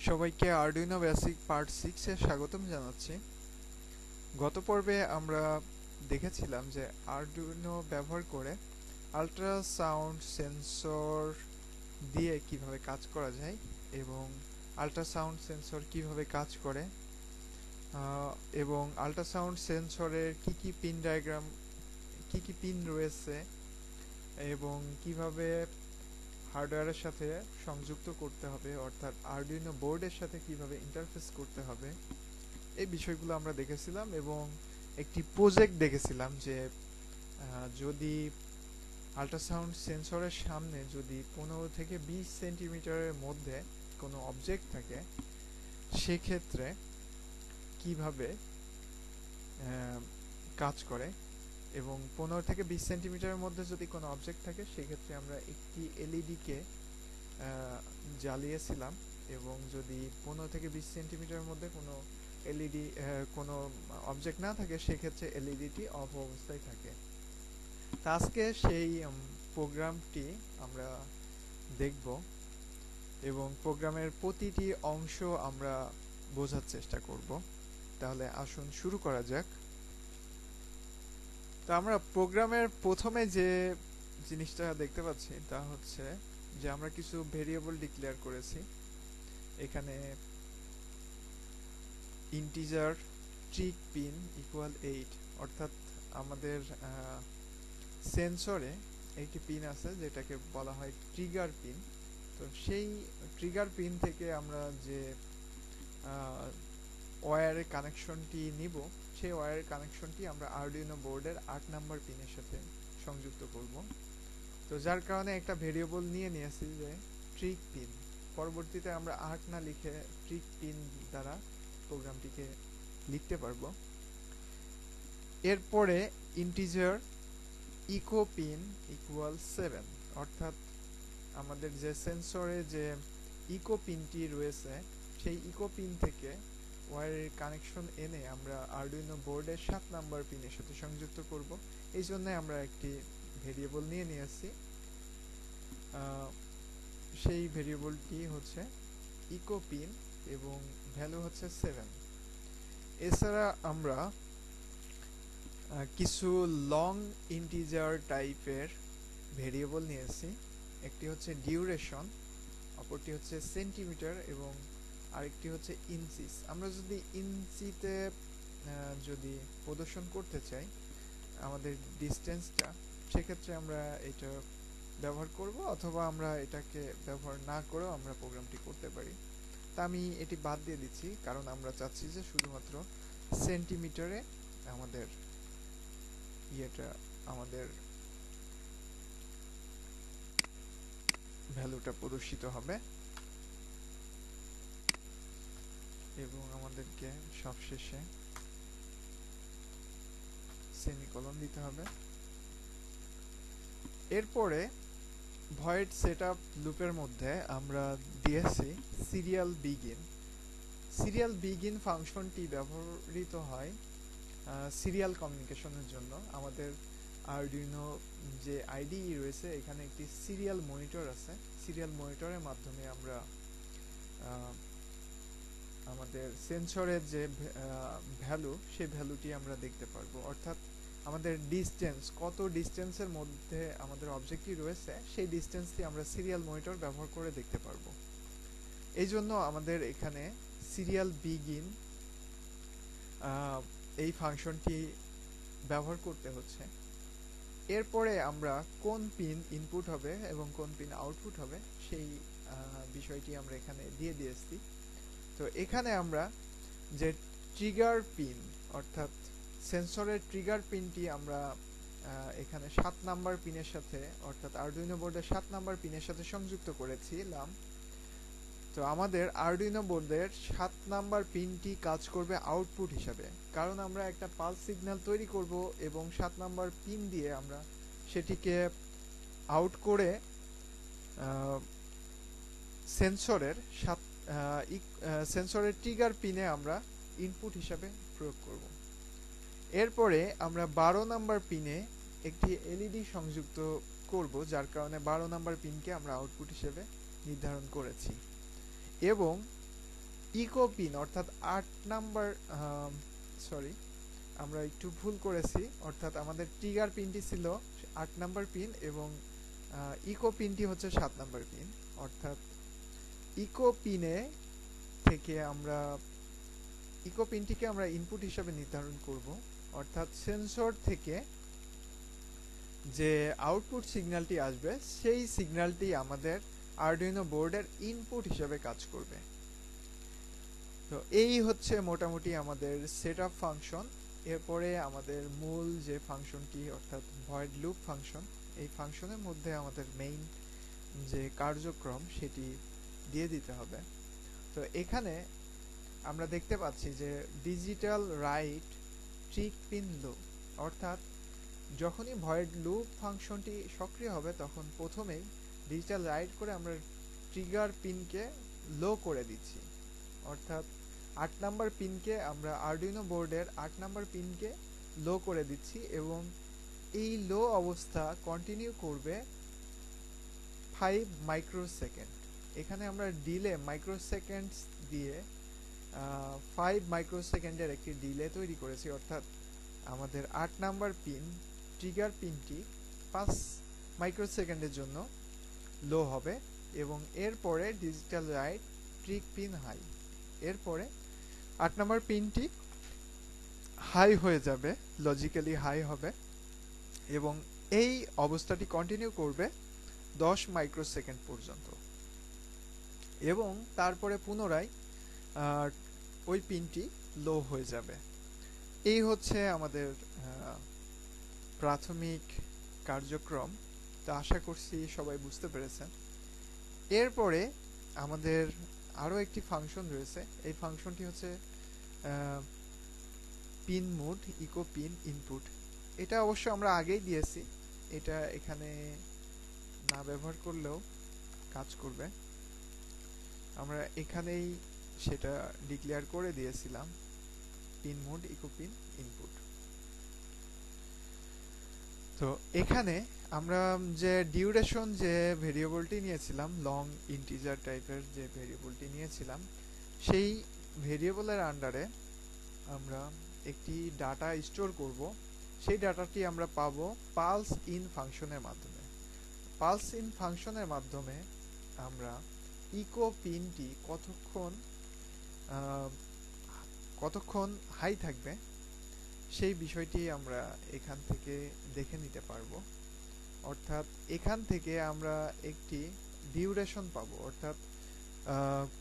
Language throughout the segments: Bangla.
সবাইকে আরডুইনো বেসিক পার্ট 6 এ স্বাগতম জানাচ্ছি। গত পর্বে আমরা দেখেছিলাম যে আরডুইনো ব্যবহার করে আল্ট্রাসাউন্ড সেন্সর দিয়ে কিভাবে কাজ করা যায় এবং আল্ট্রাসাউন্ড সেন্সর কিভাবে কাজ করে এবং আল্ট্রাসাউন্ড সেন্সরের কি পিন ডায়াগ্রাম কি পিন রয়েছে এবং কিভাবে হার্ডওয়্যারের সাথে সংযুক্ত করতে হবে, অর্থাৎ আরডুইনো বোর্ডের সাথে কিভাবে ইন্টারফেস করতে হবে, এই বিষয়গুলো আমরা দেখেছিলাম এবং একটি প্রজেক্ট দেখেছিলাম যে যদি আল্ট্রাসাউন্ড সেন্সরের সামনে যদি 15 থেকে 20 সেন্টিমিটারের মধ্যে কোনো অবজেক্ট থাকে সেক্ষেত্রে কিভাবে কাজ করে, এবং 15 থেকে 20 সেন্টিমিটারের মধ্যে যদি কোনো অবজেক্ট থাকে সেক্ষেত্রে আমরা একটি এলইডিকে জ্বালিয়েছিলাম এবং যদি 15 থেকে 20 সেন্টিমিটারের মধ্যে কোনো এলইডি কোনো অবজেক্ট না থাকে সেক্ষেত্রে এলইডিটি অফ অবস্থায় থাকে। তা আজকে সেই প্রোগ্রামটি আমরা দেখব এবং প্রোগ্রামের প্রতিটি অংশ আমরা বোঝার চেষ্টা করব। তাহলে আসুন শুরু করা যাক। তো আমরা প্রোগ্রামের প্রথমে যে জিনিসটা দেখতে পাচ্ছি তা হচ্ছে যে আমরা কিছু ভেরিয়েবল ডিক্লেয়ার করেছি। এখানে ইন্টিজার ট্রিক পিন ইকুয়াল 8, অর্থাৎ আমাদের সেন্সরে একটি পিন আছে যেটাকে বলা হয় ট্রিগার পিন। তো সেই ট্রিগার পিন থেকে আমরা যে ওয়্যারের কানেকশনটি নিব সেই ওয়্যারের কানেকশনটি আমরা আরডুইনো বোর্ডের 8 নাম্বার পিনের সাথে সংযুক্ত করব। তো যার কারণে একটা ভেরিয়েবল নিয়েছি যে ট্রিক পিন। পরবর্তীতে আমরা 8 না লিখে ট্রিক পিন দ্বারা প্রোগ্রামটিকে লিখতে পারবো। এরপরে ইন্টিজার ইকো পিন ইকুয়াল 7, অর্থাৎ আমাদের যে সেন্সরে যে ইকো পিনটি রয়েছে সেই ইকো পিন থেকে ওয়্যারের কানেকশন এনে আমরা আরডুইনো বোর্ডের 7 নাম্বার পিনের সাথে সংযুক্ত করব। এই জন্য আমরা একটি ভেরিয়েবল নিয়েছি। সেই ভেরিয়েবলটি হচ্ছে ইকো পিন এবং ভ্যালু হচ্ছে 7। এছাড়া আমরা কিছু লং ইন্টিজার টাইপের ভেরিয়েবল নিয়েছি। একটি হচ্ছে ডিউরেশন, অপরটি হচ্ছে সেন্টিমিটার এবং আরেকটি হচ্ছে ইঞ্চিস। আমরা যদি ইঞ্চিতে যদি প্রদর্শন করতে চাই আমাদের ডিস্টেন্সটা, সেক্ষেত্রে আমরা এটা ব্যবহার করব, অথবা আমরা এটাকে ব্যবহার না করেও আমরা প্রোগ্রামটি করতে পারি। তা আমি এটি বাদ দিয়ে দিচ্ছি কারণ আমরা চাচ্ছি যে শুধুমাত্র সেন্টিমিটারে আমাদের আমাদের ভ্যালুটা প্রদর্শিত হবে এবং আমাদেরকে সবশেষে সেমিকোলন দিতে হবে। এরপরে ভয়েড সেটআপ লুপের মধ্যে আমরা দিয়েছি সিরিয়াল বিগিন। সিরিয়াল বিগিন ফাংশনটি ব্যবহৃত হয় সিরিয়াল কমিউনিকেশনের জন্য। আমাদের আরডুইনো যে আইডিই রয়েছে এখানে একটি সিরিয়াল মনিটর আছে। সিরিয়াল মনিটরের মাধ্যমে আমরা আমাদের সেন্সরের যে ভ্যালু সেই ভ্যালুটি আমরা দেখতে পারবো, অর্থাৎ আমাদের ডিস্টেন্স, কত ডিস্টেন্সের মধ্যে আমাদের অবজেক্টটি রয়েছে সেই ডিস্টেন্সটি আমরা সিরিয়াল মনিটর ব্যবহার করে দেখতে পারবো। এই জন্য আমাদের এখানে সিরিয়াল বিগিন এই ফাংশনটি ব্যবহার করতে হচ্ছে। এরপরে আমরা কোন পিন ইনপুট হবে এবং কোন পিন আউটপুট হবে সেই বিষয়টি আমরা এখানে দিয়ে দিয়েছি। তো এখানে আমরা যে ট্রিগার পিন, অর্থাৎ সেন্সরের ট্রিগার পিনটি আমরা এখানে 7 নাম্বার পিনের সাথে, অর্থাৎ আরডুইনো বোর্ডের 7 নাম্বার পিনের সাথে সংযুক্ত করেছিলাম। তো আমাদের আরডুইনো বোর্ডের 7 নাম্বার পিনটি কাজ করবে আউটপুট হিসাবে, কারণ আমরা একটা পালস সিগন্যাল তৈরি করব এবং 7 নাম্বার পিন দিয়ে আমরা সেটিকে আউট করে সেন্সরের ট্রিগার পিনে আমরা ইনপুট হিসাবে প্রয়োগ করব। এরপরে আমরা 12 নাম্বার পিনে একটি এলইডি সংযুক্ত করব, যার কারণে 12 নাম্বার পিনকে আমরা আউটপুট হিসেবে নির্ধারণ করেছি। এবং ইকো পিন অর্থাৎ 8 নাম্বার, সরি আমরা একটু ভুল করেছি, অর্থাৎ আমাদের ট্রিগার পিনটি ছিল 8 নাম্বার পিন এবং ইকো পিনটি হচ্ছে 7 নাম্বার পিন। অর্থাৎ ইকো পিনে থেকে আমরা ইকো পিনটিকে আমরা ইনপুট হিসেবে নির্ধারণ করব, অর্থাৎ সেন্সর থেকে যে আউটপুট সিগন্যালটি আসবে সেই সিগন্যালটি আমাদের আরডুইনো বোর্ডের ইনপুট হিসেবে কাজ করবে। তো এই হচ্ছে মোটামুটি আমাদের সেটআপ ফাংশন। এরপরে আমাদের মূল যে ফাংশনটি অর্থাৎ ভয়েড লুপ ফাংশন, এই ফাংশনের মধ্যে আমাদের মেইন যে কার্যক্রম সেটি দিয়ে দিতে হবে। তো এখানে আমরা দেখতে পাচ্ছি যে ডিজিটাল রাইট ট্রিক পিন লো, অর্থাৎ যখনই ভয়েড লুপ ফাংশনটি সক্রিয় হবে তখন প্রথমেই ডিজিটাল রাইট করে আমরা ট্রিগার পিনকে লো করে দিচ্ছি, অর্থাৎ 8 নাম্বার পিনকে আমরা আরডুইনো বোর্ডের 8 নাম্বার পিনকে লো করে দিচ্ছি এবং এই লো অবস্থা কন্টিনিউ করবে 5 মাইক্রোসেকেন্ড। এখানে আমরা ডিলে মাইক্রোসেকেন্ডস দিয়ে 5 মাইক্রোসেকেন্ডের একটি ডিলে তৈরি করেছি, অর্থাৎ আমাদের 8 নাম্বার পিন ট্রিগার পিনটি 5 মাইক্রোসেকেন্ডের জন্য লো হবে এবং এরপরে digital write trig pin high, এরপরে 8 নাম্বার পিনটি হাই হয়ে যাবে, লজিক্যালি হাই হবে এবং এই অবস্থাটি কন্টিনিউ করবে 10 মাইক্রোসেকেন্ড পর্যন্ত এবং তারপরে পুনরায় ওই পিনটি লো হয়ে যাবে। এই হচ্ছে আমাদের প্রাথমিক কার্যক্রম। তো আশা করছি সবাই বুঝতে পেরেছেন। এরপরে আমাদের আরও একটি ফাংশন রয়েছে, এই ফাংশনটি হচ্ছে pin mode echo pin input. এটা অবশ্য আমরা আগেই দিয়েছি, এটা এখানে না ব্যবহার করলেও কাজ করবে, আমরা এখানেই সেটা ডিক্লেয়ার করে দিয়েছিলাম, pin mode echo pin input. তো এখানে আমরা যে ডিউরেশন যে ভেরিয়েবলটি নিয়েছিলাম, লং ইন্টিজার টাইপের যে ভেরিয়েবলটি নিয়েছিলাম, সেই ভেরিয়েবলের আন্ডারে আমরা একটি ডাটা স্টোর করব। সেই ডাটাটি আমরা পাবো পালস ইন ফাংশনের মাধ্যমে। পালস ইন ফাংশনের মাধ্যমে আমরা ইকো পিনটি কতক্ষণ হাই থাকবে সেই বিষয়টি আমরা এখান থেকে দেখে নিতে পারবো। অর্থাৎ এখান থেকে আমরা একটি ডিউরেশন পাবো, অর্থাৎ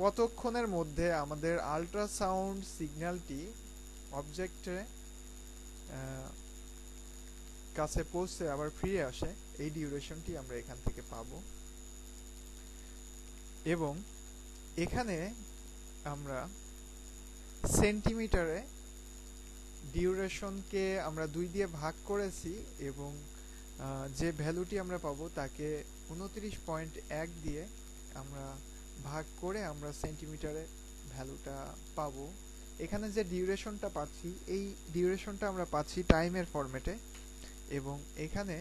কতক্ষণের মধ্যে আমাদের আল্ট্রাসাউন্ড সিগন্যালটি অবজেক্টে কাছে পৌঁছে আবার ফিরে আসে, এই ডিউরেশনটি আমরা এখান থেকে পাবো। এবং এখানে আমরা সেন্টিমিটারে ডিউরেশনকে আমরা 2 দিয়ে ভাগ করেছি এবং যে ভ্যালুটি আমরা পাবো তাকে 29.1 দিয়ে আমরা ভাগ করে আমরা সেন্টিমিটারে ভ্যালুটা পাবো। এখানে যে ডিউরেশনটা পাচ্ছি এই ডিউরেশনটা আমরা পাচ্ছি টাইমের ফরম্যাটে এবং এখানে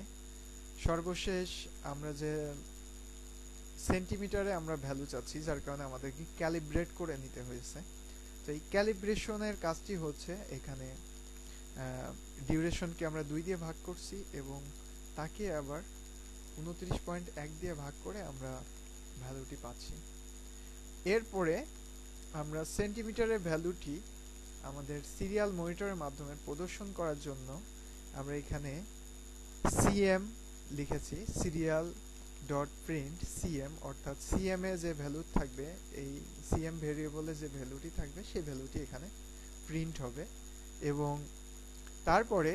সর্বশেষ আমরা যে সেন্টিমিটারে আমরা ভ্যালু চাচ্ছি, যার কারণে আমাদেরকে ক্যালিব্রেট করে নিতে হয়েছে। তো এই ক্যালিব্রেশনের কাজটি হচ্ছে এখানে ডিউরেশনকে আমরা 2 দিয়ে ভাগ করছি এবং তাকে আবার 29.1 দিয়ে ভাগ করে আমরা ভ্যালুটি পাচ্ছি। এরপরে আমরা সেন্টিমিটারের ভ্যালুটি আমাদের সিরিয়াল মনিটরের মাধ্যমে প্রদর্শন করার জন্য আমরা এখানে সিএম লিখেছি, সিরিয়াল ডট প্রিন্ট সিএম, অর্থাৎ সিএম এ যে ভ্যালু থাকবে, এই সিএম ভেরিয়েবলে যে ভ্যালুটি থাকবে সেই ভ্যালুটি এখানে প্রিন্ট হবে এবং তারপরে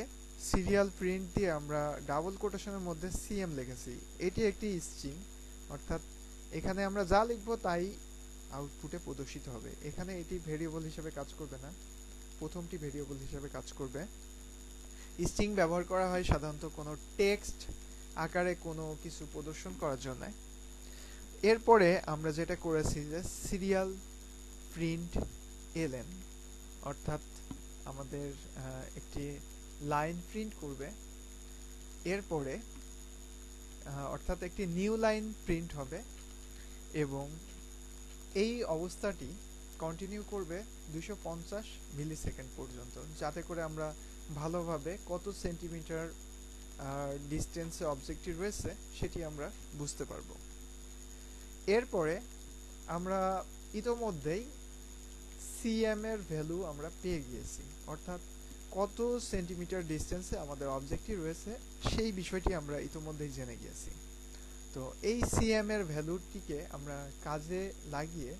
সিরিয়াল প্রিন্ট দিয়ে আমরা ডাবল কোটেশনের মধ্যে সিএম লিখেছি। এটি একটি স্ট্রিং, অর্থাৎ এখানে আমরা যা লিখবো তাই আউটপুটে প্রদর্শিত হবে। এখানে এটি ভেরিয়েবল হিসেবে কাজ করবে না, প্রথমটি ভেরিয়েবল হিসেবে কাজ করবে। স্ট্রিং ব্যবহার করা হয় সাধারণত কোনো টেক্সট আকারে কোনো কিছু প্রদর্শন করার জন্য। এরপরে আমরা যেটা করেছি যে সিরিয়াল প্রিন্ট এলএন, অর্থাৎ আমাদের একটি লাইন প্রিন্ট করবে, এরপরে অর্থাৎ একটি নিউ লাইন প্রিন্ট হবে এবং এই অবস্থাটি কন্টিনিউ করবে 250 মিলি সেকেন্ড পর্যন্ত, যাতে করে আমরা ভালোভাবে কত সেন্টিমিটার ডিস্টেন্সে অবজেক্টটি রয়েছে সেটি আমরা বুঝতে পারবো। এরপরে আমরা ইতোমধ্যেই সিএম এর ভ্যালু আমরা পেয়ে গিয়েছি, অর্থাৎ কত সেন্টিমিটার ডিস্টেন্সে আমাদের অবজেক্টটি রয়েছে সেই বিষয়টি আমরা ইতোমধ্যেই জেনে গিয়েছি। তো এই সিএম এর ভ্যালুটিকে আমরা কাজে লাগিয়ে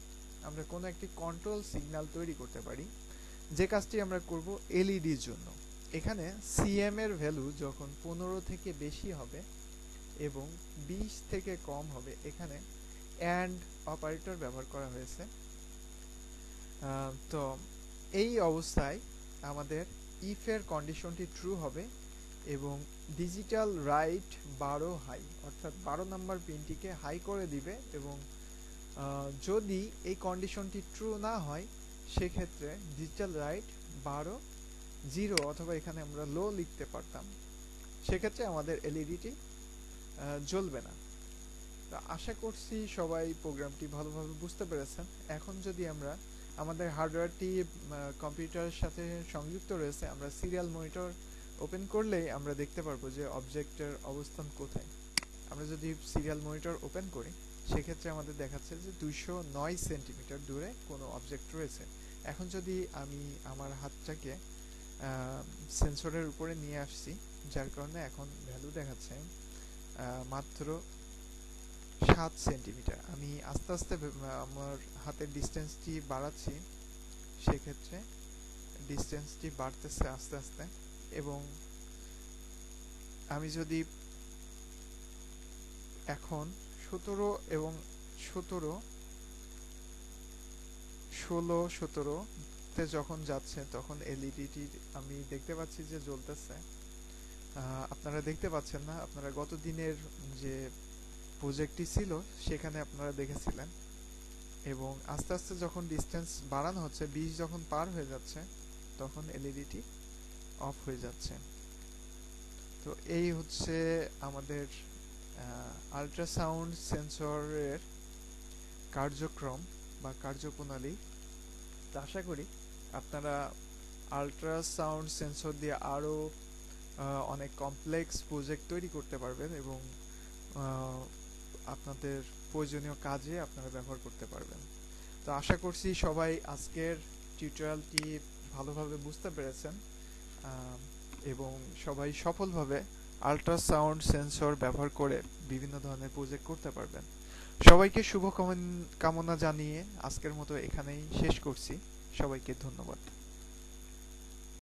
আমরা কোনো একটি কন্ট্রোল সিগন্যাল তৈরি করতে পারি, যে কাজটি আমরা করব এলইডির জন্য। এখানে সিএম এর ভ্যালু যখন 15 থেকে বেশি হবে এবং 20 থেকে কম হবে, এখানে অ্যান্ড অপারেটর ব্যবহার করা হয়েছে। তো এই অবস্থায় আমাদের ইফ এর কন্ডিশনটি ট্রু হবে এবং ডিজিটাল রাইট 12 হাই, অর্থাৎ 12 নম্বর পিনটিকে হাই করে দিবে, এবং যদি এই কন্ডিশনটি ট্রু না হয় সেক্ষেত্রে ডিজিটাল রাইট 12 জিরো, অথবা এখানে আমরা লো লিখতে পারতাম, সেক্ষেত্রে আমাদের এলইডিটি জ্বলবে না। তো আশা করছি সবাই প্রোগ্রামটি ভালোভাবে বুঝতে পেরেছেন। এখন যদি আমরা আমাদের হার্ডওয়্যারটি কম্পিউটারের সাথে সংযুক্ত রয়েছে, আমরা সিরিয়াল মনিটর ওপেন করলেই আমরা দেখতে পারবো যে অবজেক্টের অবস্থান কোথায়। আমরা যদি সিরিয়াল মনিটর ওপেন করি সেক্ষেত্রে আমাদের দেখাচ্ছে যে 209 সেন্টিমিটার দূরে কোনো অবজেক্ট রয়েছে। এখন যদি আমি আমার হাতটাকে সেন্সরের উপরে নিয়ে আসছি, যার কারণে এখন ভ্যালু দেখাচ্ছে মাত্র 7 সেন্টিমিটার। আমি আস্তে আস্তে আমার হাতের ডিস্টেন্সটি বাড়াচ্ছি, সেক্ষেত্রে ডিস্টেন্সটি বাড়তেছে আস্তে আস্তে। এবং আমি যদি এখন 17 এবং 17, 16, 17 তে যখন যাচ্ছে তখন এলইডিটি আমি দেখতে পাচ্ছি যে জ্বলতেছে। আপনারা দেখতে পাচ্ছেন না, আপনারা গত দিনের যে প্রজেক্টটি ছিল সেখানে আপনারা দেখেছিলেন। এবং আস্তে আস্তে যখন ডিস্টেন্স বাড়ানো হচ্ছে, 20 যখন পার হয়ে যাচ্ছে তখন এলইডিটি অফ হয়ে যাচ্ছে। তো এই হচ্ছে আমাদের আল্ট্রাসাউন্ড সেন্সরের কার্যক্রম বা কার্যপ্রণালী। তো আশা করি আপনারা আল্ট্রাসাউন্ড সেন্সর দিয়ে আরও অনেক কমপ্লেক্স প্রজেক্ট তৈরি করতে পারবেন এবং আপনাদের প্রয়োজনীয় কাজে আপনারা ব্যবহার করতে পারবেন। তো আশা করছি সবাই আজকের টিউটোরিয়ালটি ভালোভাবে বুঝতে পেরেছেন এবং সবাই সফলভাবে আল্ট্রাসাউন্ড সেন্সর ব্যবহার করে বিভিন্ন ধরনের প্রজেক্ট করতে পারবেন। সবাইকে শুভ কামনা জানিয়ে আজকের মতো এখানেই শেষ করছি। সবাইকে ধন্যবাদ।